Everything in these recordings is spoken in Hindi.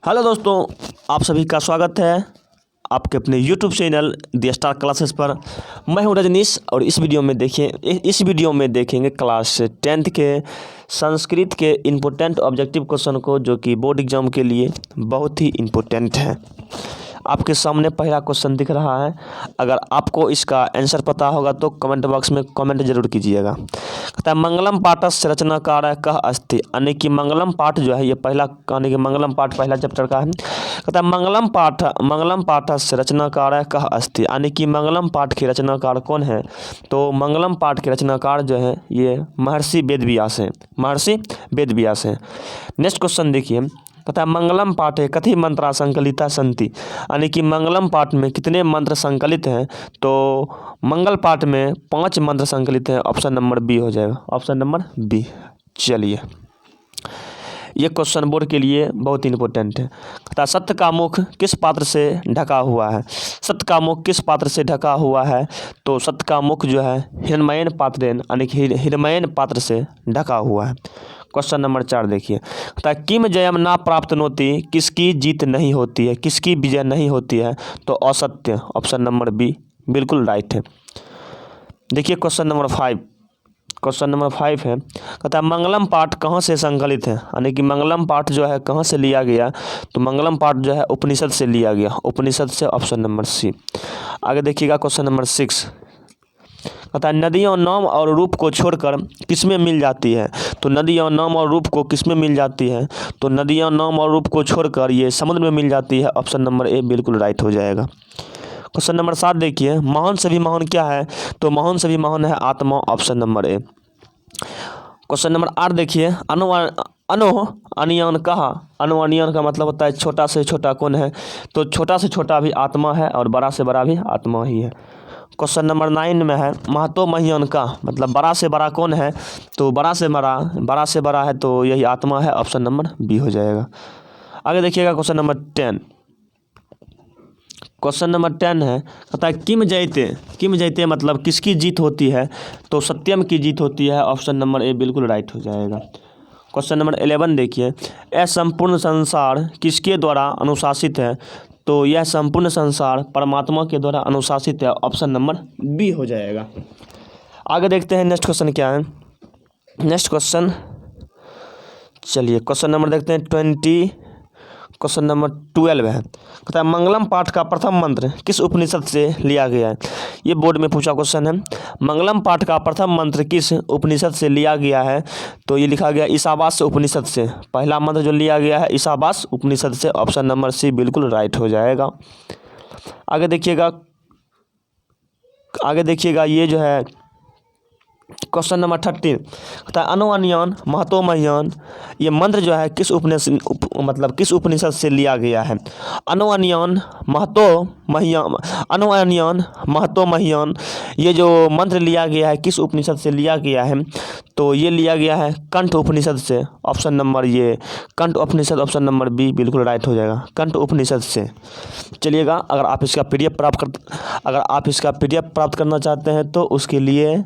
हेलो दोस्तों, आप सभी का स्वागत है आपके अपने यूट्यूब चैनल दी स्टार क्लासेस पर। मैं हूं रजनीश और इस वीडियो में देखेंगे क्लास 10th के संस्कृत के इम्पोर्टेंट ऑब्जेक्टिव क्वेश्चन को, जो कि बोर्ड एग्जाम के लिए बहुत ही इम्पोर्टेंट है। आपके सामने पहला क्वेश्चन दिख रहा है। अगर आपको इसका आंसर पता होगा तो कमेंट बॉक्स में कमेंट जरूर कीजिएगा। कहता है मंगलम पाठस्य रचनाकार कह अस्ति, यानी कि मंगलम पाठ जो है ये पहला, यानी कि मंगलम पाठ पहला चैप्टर का है। कहता है मंगलम पाठस्य रचनाकार कह अस्ति, यानी कि मंगलम पाठ के रचनाकार कौन है। तो मंगलम पाठ के रचनाकार जो है ये महर्षि वेदव्यास हैं। महर्षि वेदव्यास हैं। नेक्स्ट क्वेश्चन देखिए, कहता है मंगलम पाठे कति मंत्रा संकलिता संति, यानी कि मंगलम पाठ में कितने मंत्र संकलित हैं। तो मंगल पाठ में 5 मंत्र संकलित हैं। ऑप्शन नंबर बी हो जाएगा, ऑप्शन नंबर बी। चलिए, ये क्वेश्चन बोर्ड के लिए बहुत इंपॉर्टेंट है। कहता है सत्य का मुख किस पात्र से ढका हुआ है। सत्य का मुख किस पात्र से ढका हुआ है। तो सत्य का मुख जो है हिरण्मयन पात्रेन, यानी कि हिरण्मयन पात्र से ढका हुआ है। क्वेश्चन नंबर 4 देखिए, कहता है किम जयम ना प्राप्त नोति, किसकी जीत नहीं होती है, किसकी विजय नहीं होती है। तो असत्य, ऑप्शन नंबर बी बिल्कुल राइट है। देखिए क्वेश्चन नंबर 5, क्वेश्चन नंबर 5 है। कहता है मंगलम पाठ कहाँ से संकलित है, यानी कि मंगलम पाठ जो है कहाँ से लिया गया। तो मंगलम पाठ जो है उपनिषद से लिया गया, उपनिषद से, ऑप्शन नंबर सी। आगे देखिएगा क्वेश्चन नंबर 6। कहता है नदियों नाम और रूप को छोड़कर किसमें मिल जाती है। तो नदियों नाम और रूप को किसमें मिल जाती है। तो नदियों नाम और रूप को छोड़कर ये समुद्र में मिल जाती है। ऑप्शन नंबर ए बिल्कुल राइट हो जाएगा। क्वेश्चन नंबर 7 देखिए, महान से भी महान क्या है। तो महान से भी महान है आत्मा, option number A. Question number 8 देखिए, अनियन कहा। अनियन का मतलब होता है छोटा से छोटा कौन है। तो छोटा से छोटा भी आत्मा है और बड़ा से बड़ा भी आत्मा ही है। क्वेश्चन नंबर 9 में है महतो महियन का मतलब बड़ा से बड़ा कौन है। तो बड़ा से बड़ा है तो यही आत्मा है, ऑप्शन नंबर बी हो जाएगा। आगे देखिएगा क्वेश्चन नंबर 10। क्वेश्चन नंबर 10 है, कहता है किम जयते मतलब किसकी जीत होती है। तो सत्यम की जीत होती है, ऑप्शन नंबर ए बिल्कुल राइट हो जाएगा। क्वेश्चन नंबर 11 देखिए, यह संपूर्ण संसार किसके द्वारा अनुशासित है। तो यह संपूर्ण संसार परमात्मा के द्वारा अनुशासित है, ऑप्शन नंबर बी हो जाएगा। आगे देखते हैं नेक्स्ट क्वेश्चन क्या है। नेक्स्ट क्वेश्चन, चलिए क्वेश्चन नंबर देखते हैं 20। क्वेश्चन नंबर 12 है। कहता है मंगलम पाठ का प्रथम मंत्र किस उपनिषद से लिया गया है। ये बोर्ड में पूछा क्वेश्चन है। मंगलम पाठ का प्रथम मंत्र किस उपनिषद से लिया गया है। तो ये लिखा गया ईशावास्य उपनिषद से। पहला मंत्र जो लिया गया है ईशावास्य उपनिषद से, ऑप्शन नंबर सी बिल्कुल राइट हो जाएगा। आगे देखिएगा ये जो है क्वेश्चन नंबर 13। कहता है अनुअनियन महतो महियन, ये मंत्र जो है किस उपनिषद से लिया गया है। अनुअनियन महतो महियन, ये जो मंत्र लिया गया है किस उपनिषद से लिया गया है। तो ये लिया गया है कंठ उपनिषद से, ऑप्शन नंबर ये कंठ उपनिषद, ऑप्शन नंबर बी बिल्कुल राइट हो जाएगा, कंठ उपनिषद से। चलिएगा, अगर आप इसका PDF प्राप्त करना चाहते हैं तो उसके लिए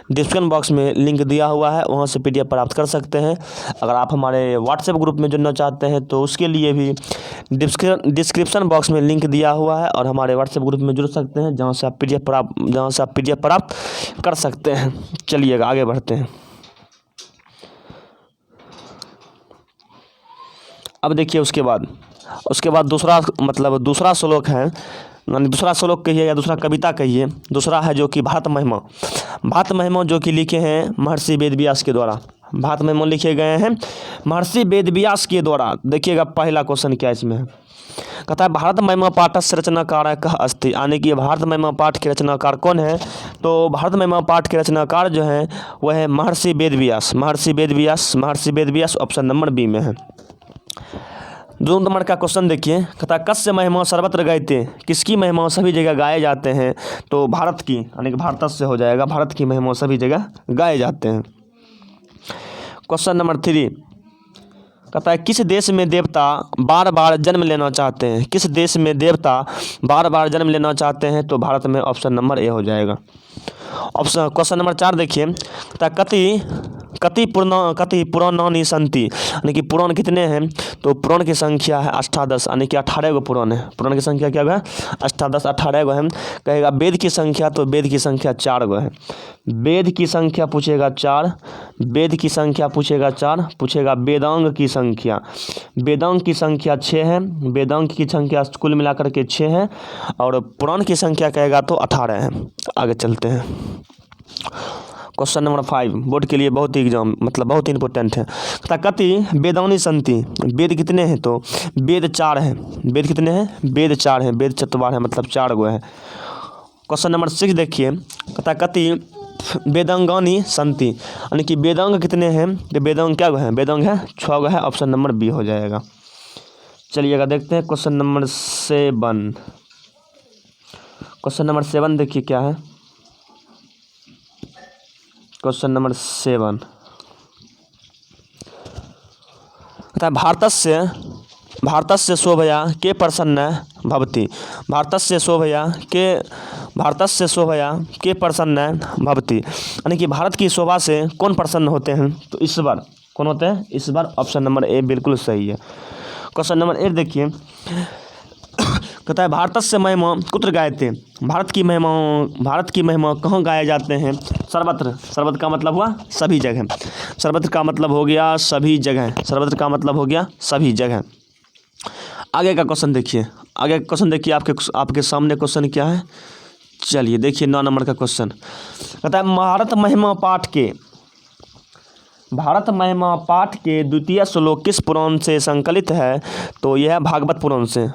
डिस्क्रिप्शन बॉक्स में लिंक दिया हुआ है, वहां से PDF प्राप्त कर सकते हैं। अगर आप हमारे व्हाट्सएप ग्रुप में जुड़ना चाहते हैं तो उसके लिए भी डिस्क्रिप्शन बॉक्स में लिंक दिया हुआ है और हमारे व्हाट्सएप ग्रुप में जुड़ सकते हैं, जहां से आप PDF प्राप्त कर सकते हैं। चलिएगा आगे बढ़ते हैं। अब देखिए उसके बाद दूसरा श्लोक है, यानी दूसरा श्लोक कहिए या दूसरा कविता कहिए। दूसरा है जो कि भारत महिमा जो कि लिखे हैं महर्षि वेदव्यास के द्वारा। भारत महिमा लिखे गए हैं महर्षि वेदव्यास के द्वारा। देखिएगा पहला क्वेश्चन क्या इसमें है। कहता है भारत महिमा पाठस्य रचनाकार कह अस्ति, यानी कि भारत महिमा पाठ के रचनाकार कौन है। तो भारत महिमा पाठ के रचनाकार जो है वह है महर्षि वेदव्यास, ऑप्शन नंबर बी में है। 2 नंबर का क्वेश्चन देखिए, कहता है कस्य महिमा सर्वत्र गायते, किसकी महिमा सभी जगह गाए जाते हैं। तो भारत की, यानी कि भारतस्य हो जाएगा, भारत की महिमा सभी जगह गाए जाते हैं। क्वेश्चन नंबर 3, कहता है किस देश में देवता बार बार जन्म लेना चाहते हैं। किस देश में देवता बार बार जन्म लेना चाहते हैं। तो भारत में, ऑप्शन नंबर ए हो जाएगा। ऑप्शन क्वेश्चन नंबर 4 देखिए, कति पुराणानि सन्ति, यानी कि पुराण कितने हैं, तो पुराण की संख्या है 18, यानी कि 18 गो पुराण है। पुराण की संख्या क्या है, 18 गो है। कहेगा वेद की संख्या, तो वेद की संख्या 4 गो है। वेद की संख्या पूछेगा 4, वेद की संख्या पूछेगा 4, पूछेगा वेदांग की संख्या, वेदांग की संख्या 6 है, वेदांग की संख्या कुल मिलाकर के 6 है, और पुराण की संख्या कहेगा तो 18 है। आगे चलते हैं, क्वेश्चन नंबर 5 बोर्ड के लिए बहुत ही एग्जाम मतलब बहुत इंपॉर्टेंट है। कति वेदानि सन्ति, वेद कितने हैं, तो वेद 4 हैं। वेद कितने हैं, वेद 4 हैं, वेद चतुर्वार है मतलब 4 गो है। क्वेश्चन नंबर 6 देखिए, कति वेदांगानि सन्ति, यानी कि वेदांग कितने हैं, तो वेदांग क्या गो है, वेदांग है 6 गो है। ऑप्शन नंबर बी हो जाएगा। चलिएगा देखते हैं क्वेश्चन नंबर 7। क्वेश्चन नंबर 7 देखिए क्या है, क्वेश्चन नंबर 7 भारतस्य शोभया के प्रसन्न भवति, भारतस्य शोभया के प्रसन्न भवति, यानी कि भारत की शोभा से कौन प्रसन्न होते हैं, तो ईश्वर। कौन होते हैं, ईश्वर। ऑप्शन नंबर ए बिल्कुल सही है। क्वेश्चन नंबर 8 देखिए, कहता है भारतस्य महिमा कुत्र गायते, भारत की महिमा कहाँ गाए जाते हैं, सर्वत्र। सर्वत्र का मतलब हुआ सभी जगह, सर्वत्र का मतलब हो गया सभी जगह, सर्वत्र का मतलब हो गया सभी जगह। आगे का क्वेश्चन देखिए, आपके सामने क्वेश्चन क्या है। चलिए देखिए 9 नंबर का क्वेश्चन, कहता है भारत महिमा पाठ के द्वितीय श्लोक किस पुराण से संकलित है, तो यह है भागवत पुराण से।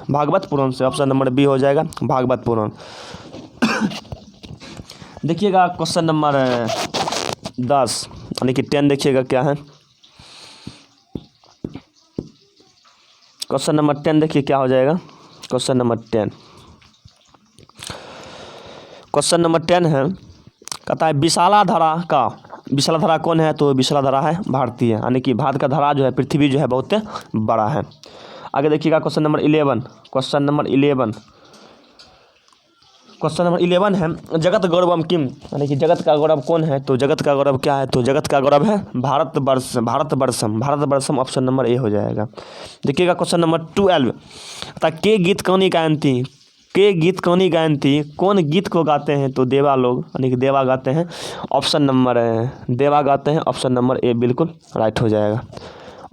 ऑप्शन नंबर बी हो जाएगा, भागवत पुराण। देखिएगा क्वेश्चन नंबर 10 यानी कि 10 देखिएगा क्या है। क्वेश्चन नंबर 10 देखिए क्या हो जाएगा। क्वेश्चन नंबर 10 है, कहता है विशाला धरा कौन है, तो विशाला धरा है भारतीय, यानी कि भारत का धरा जो है पृथ्वी जो है बहुत बड़ा है। आगे देखिएगा क्वेश्चन नंबर 11। क्वेश्चन नंबर 11 है जगत गौरवम किम, यानी कि जगत का गौरव कौन है, तो जगत का गौरव क्या है, तो जगत का गौरव है भारतवर्षम। ऑप्शन नंबर ए हो जाएगा। देखिएगा क्वेश्चन नंबर 12, के गीत कौनी गायंती, कौन गीत को गाते हैं, तो देवा लोग, यानी कि देवा गाते हैं। ऑप्शन नंबर देवा गाते हैं। ऑप्शन नंबर ए बिल्कुल राइट हो जाएगा।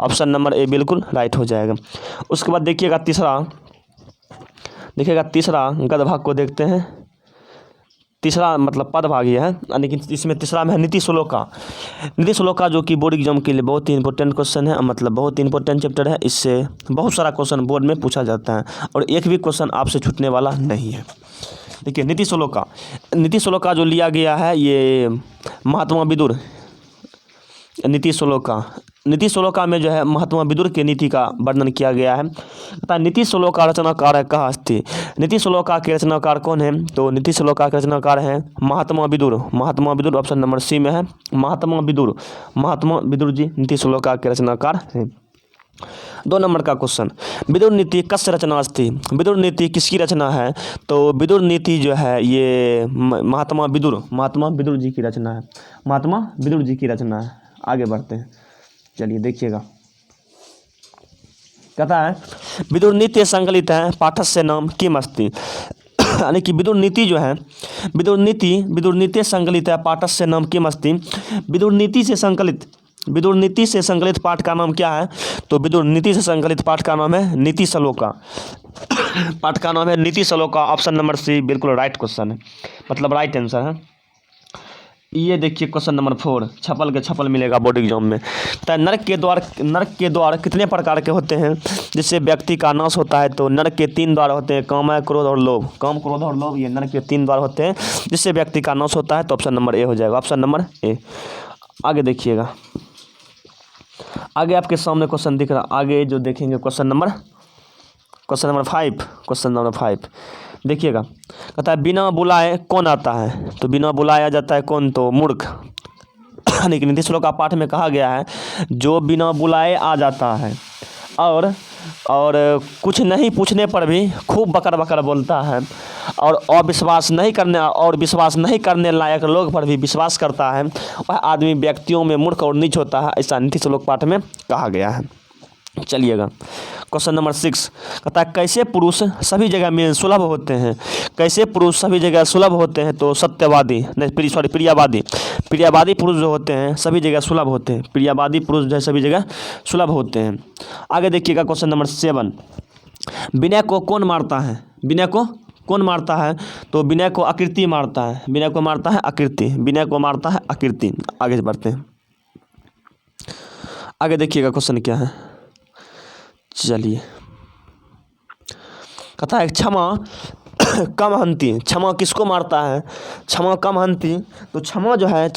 ऑप्शन नंबर ए बिल्कुल राइट हो जाएगा। उसके बाद देखिएगा तीसरा गद भाग को देखते हैं। तीसरा मतलब पद भाग है, यानी कि इसमें तीसरा में है नीति श्लोका जो कि बोर्ड एग्जाम के लिए बहुत ही इंपॉर्टेंट क्वेश्चन है, मतलब बहुत ही इंपॉर्टेंट चैप्टर है। इससे बहुत सारा क्वेश्चन बोर्ड में पूछा जाता है और एक भी क्वेश्चन आपसे छूटने वाला नहीं है। देखिए नीति श्लोका जो लिया गया है ये महात्मा विदुर। नीति श्लोका में जो है महात्मा विदुर के नीति का वर्णन किया गया है। नीति श्लोका रचनाकार कहा अस्ति, नीति श्लोका के रचनाकार कौन है, तो नीति श्लोका के रचनाकार हैं महात्मा विदुर। ऑप्शन नंबर सी में है महात्मा विदुर जी नीति श्लोका के रचनाकार हैं। 2 नंबर का क्वेश्चन, विदुर नीति कस्य रचना अस्ति, विदुर नीति किसकी रचना है, तो विदुर नीति जो है ये महात्मा विदुर जी की रचना है। महात्मा विदुर जी की रचना है। आगे बढ़ते हैं, चलिए देखिएगा। कहता है विदुर नीति संकलित है पाठस्य नाम किम अस्ति, यानी कि विदुर नीति जो है विदुर नीति संकलित है पाठस्य नाम किम अस्ति। विदुर नीति से संकलित पाठ का नाम क्या है, तो विदुर नीति से संकलित पाठ का नाम है नीति श्लोका। पाठ का नाम है नीति श्लोका। ऑप्शन नंबर सी बिल्कुल राइट क्वेश्चन है, मतलब राइट आंसर है। ये देखिए क्वेश्चन नंबर 4 छपल मिलेगा बोर्ड एग्जाम में। तो नरक के द्वार कितने प्रकार के होते हैं जिससे व्यक्ति का नाश होता है, तो नरक के 3 द्वार होते हैं, काम, क्रोध और लोभ। ये नरक के 3 द्वार होते हैं जिससे व्यक्ति का नाश होता है, तो ऑप्शन नंबर ए हो जाएगा। Option number A. आगे देखिएगा, आगे आपके सामने क्वेश्चन दिख रहा, आगे जो देखेंगे क्वेश्चन नंबर 5 देखिएगा। कहता है बिना बुलाए कौन आता है, तो बिना बुलाया जाता है कौन, तो मूर्ख। यानी कि नीति श्लोका पाठ में कहा गया है जो बिना बुलाए आ जाता है और कुछ नहीं पूछने पर भी खूब बकर बोलता है और अविश्वास नहीं करने और विश्वास नहीं करने लायक लोग पर भी विश्वास करता है, वह आदमी व्यक्तियों में मूर्ख और नीच होता है, ऐसा नीति श्लोक पाठ में कहा गया है। चलिएगा क्वेश्चन नंबर 6 कहता है कैसे पुरुष सभी जगह में सुलभ होते हैं। कैसे पुरुष सभी जगह सुलभ होते हैं, तो सत्यवादी नहीं प्रियवादी। प्रियवादी पुरुष जो होते हैं सभी जगह सुलभ होते हैं। प्रियवादी पुरुष जो है सभी जगह सुलभ होते हैं। आगे देखिएगा क्वेश्चन नंबर 7 विनय को कौन मारता है। विनय को कौन मारता है, तो विनय को आकृति मारता है। विनय को मारता है आकृति। विनय को मारता है आकृति। आगे बढ़ते हैं। आगे देखिएगा क्वेश्चन क्या है। चलिए कहता है क्षमा कम हंती। क्षमा किसको मारता है, क्षमा कम हंती। तो क्षमा जो है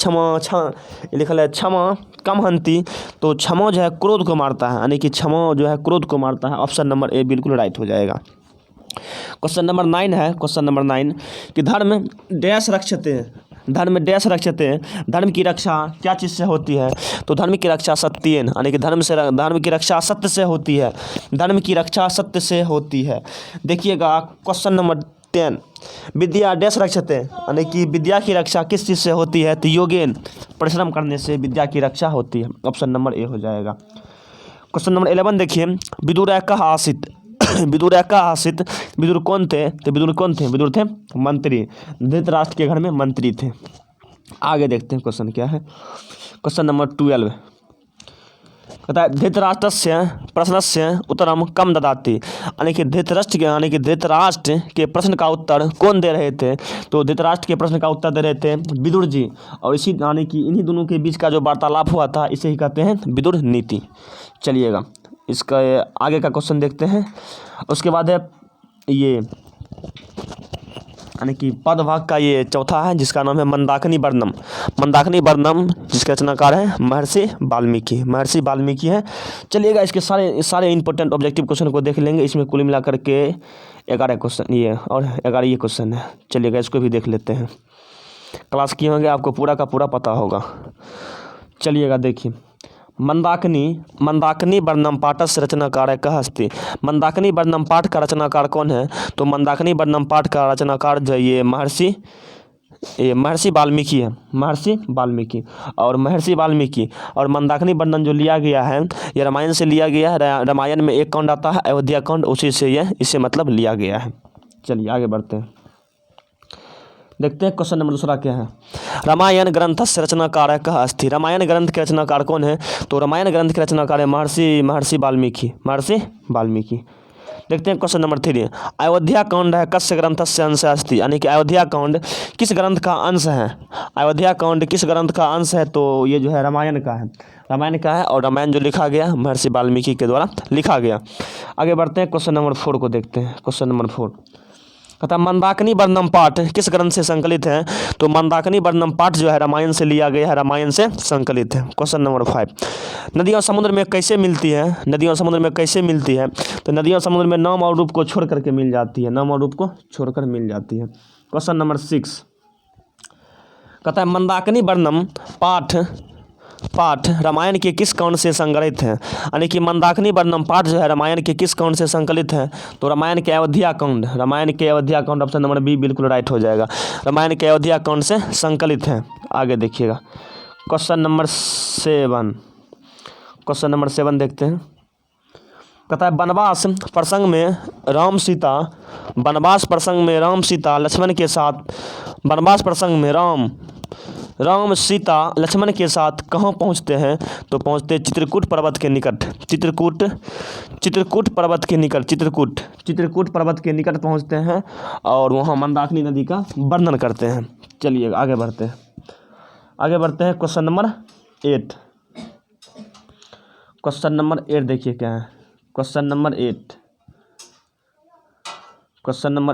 लिखल है क्षमा कम हंती, तो क्षमा जो है क्रोध को मारता है, यानी कि क्षमा जो है क्रोध को मारता है। ऑप्शन नंबर ए बिल्कुल राइट हो जाएगा। क्वेश्चन नंबर 9 है। क्वेश्चन नंबर 9 कि धर्म डैश रक्षते हैं। धर्म डैश रक्षते हैं। धर्म की रक्षा क्या चीज़ से होती है, तो धर्म की रक्षा सत्येन, यानी कि धर्म की रक्षा सत्य से होती है। धर्म की रक्षा सत्य से होती है। देखिएगा क्वेश्चन नंबर 10 विद्या डैश रक्षते, यानी कि विद्या की रक्षा किस चीज़ से होती है, तो योगेन, परिश्रम करने से विद्या की रक्षा होती है। ऑप्शन नंबर ए हो जाएगा। क्वेश्चन नंबर 11 देखिए विदुर कह आसित। विदुर का आसित। विदुर कौन थे, तो विदुर थे मंत्री। धृतराष्ट्र के घर में मंत्री थे। आगे देखते हैं क्वेश्चन क्या है। क्वेश्चन नंबर 12 कहता है धृतराष्ट्रस्य प्रश्नस्य उत्तरम कम ददाति, यानी कि धृतराष्ट्र के प्रश्न का उत्तर कौन दे रहे थे, तो धृतराष्ट्र के प्रश्न का उत्तर दे रहे थे विदुर जी। और इसी यानी कि इन्हीं दोनों के बीच का जो वार्तालाप हुआ था इसे ही कहते हैं विदुर नीति। चलिएगा इसका आगे का क्वेश्चन देखते हैं। उसके बाद है ये यानी कि पदभाग का ये चौथा है, जिसका नाम है मंदाकिनी वर्णम। मंदाकिनी वर्णम जिसके रचनाकार है महर्षि वाल्मीकि है। चलिएगा इसके सारे इंपॉर्टेंट ऑब्जेक्टिव क्वेश्चन को देख लेंगे। इसमें कुल मिलाकर के 11 क्वेश्चन ये और 11 ये क्वेश्चन है। चलिएगा इसको भी देख लेते हैं। क्लास किए होंगे आपको पूरा का पूरा पता होगा। चलिएगा देखिए मंदाकिनी वर्णम पाठस्य रचनाकार कः अस्ति। मंदाकिनी वर्णम पाठ का रचनाकार कौन है, तो मंदाकिनी वर्णम पाठ का रचनाकार जो ये महर्षि वाल्मीकि है। महर्षि वाल्मीकि और मंदाकिनी वर्णन जो लिया गया है ये रामायण से लिया गया है। रामायण में एक कांड आता है अयोध्या कांड, उसी से इसे मतलब लिया गया है। चलिए आगे बढ़ते हैं। देखते हैं क्वेश्चन नंबर 2 क्या है। रामायण ग्रंथ से रचनाकार कः अस्ति। रामायण ग्रंथ के रचनाकार कौन है, तो रामायण ग्रंथ के रचनाकार है महर्षि वाल्मीकि। देखते हैं क्वेश्चन नंबर 3 अयोध्या कांड है कस्य ग्रंथ से अंश अस्ति, यानी कि अयोध्या कांड किस ग्रंथ का अंश है। अयोध्या कांड किस ग्रंथ का अंश है, तो ये जो है रामायण का है। और रामायण जो लिखा गया महर्षि वाल्मीकि के द्वारा लिखा गया। आगे बढ़ते हैं क्वेश्चन नंबर 4 को देखते हैं। क्वेश्चन नंबर 4 कहता मंदाकिनी वर्णम पाठ किस ग्रंथ से संकलित है, तो मंदाकिनी वर्णम पाठ जो है रामायण से लिया गया है, रामायण से संकलित है। क्वेश्चन नंबर 5 नदियाँ समुद्र में कैसे मिलती है। नदियाँ समुद्र में कैसे मिलती है, तो नदियाँ समुद्र में नाम और रूप को छोड़ करके मिल जाती है। नाम और रूप को छोड़कर मिल जाती है। क्वेश्चन नंबर 6 कहता है मंदाकिनी वर्णम पाठ रामायण के किस कांड से संग्रहित है, यानी कि मंदाकिनी वर्णम पाठ जो है रामायण के किस कांड से संकलित है, तो रामायण के अयोध्या कांड। ऑप्शन नंबर बी बिल्कुल राइट हो जाएगा। रामायण के अयोध्या कांड से संकलित है। आगे देखिएगा क्वेश्चन नंबर 7 देखते हैं। कहता है वनवास प्रसंग में राम सीता लक्ष्मण के साथ वनवास प्रसंग में राम सीता लक्ष्मण के साथ कहाँ पहुँचते हैं, तो पहुँचते चित्रकूट पर्वत के निकट। चित्रकूट पर्वत के निकट पहुँचते हैं और वहाँ मंदाकिनी नदी का वर्णन करते हैं। चलिए आगे बढ़ते हैं। क्वेश्चन नंबर 8 देखिए क्या है। क्वेश्चन नंबर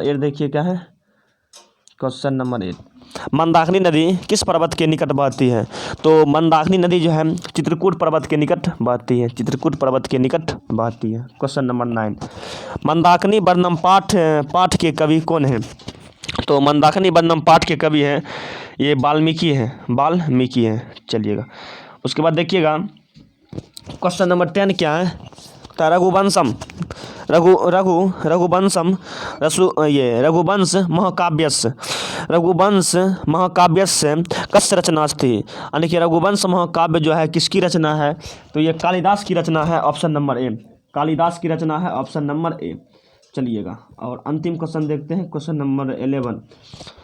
8 देखिए क्या है। क्वेश्चन नंबर 8 मंदाकिनी नदी किस पर्वत के निकट बहती है, तो मंदाकिनी नदी जो है चित्रकूट पर्वत के निकट बहती है। क्वेश्चन नंबर 9 मंदाकिनी वर्णम पाठ के कवि कौन है, तो मंदाकिनी वर्णम पाठ के कवि हैं ये वाल्मीकि हैं। चलिएगा उसके बाद देखिएगा क्वेश्चन नंबर 10 क्या है। तो रघुवंशम रघुवंश महाकाव्यस्य कस्य रचना अस्ति, यानी कि रघुवंश महाकाव्य जो है किसकी रचना है, तो ये कालिदास की रचना है, ऑप्शन नंबर ए, कालिदास की रचना है, ऑप्शन नंबर ए। चलिएगा और अंतिम क्वेश्चन देखते हैं, क्वेश्चन नंबर 11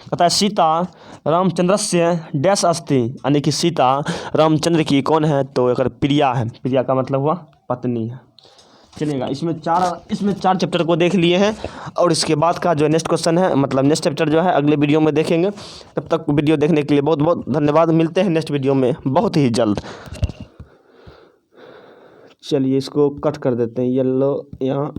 कहता है सीता रामचंद्रस्य डैश अस्ति, यानी कि सीता रामचंद्र की कौन है, तो एक प्रिया है, प्रिया का मतलब हुआ पत्नी है। चलिएगा इसमें चार चैप्टर को देख लिए हैं और इसके बाद का जो नेक्स्ट क्वेश्चन है, मतलब नेक्स्ट चैप्टर जो है अगले वीडियो में देखेंगे। तब तक वीडियो देखने के लिए बहुत बहुत धन्यवाद। मिलते हैं नेक्स्ट वीडियो में बहुत ही जल्द। चलिए इसको कट कर देते हैं, येलो यहाँ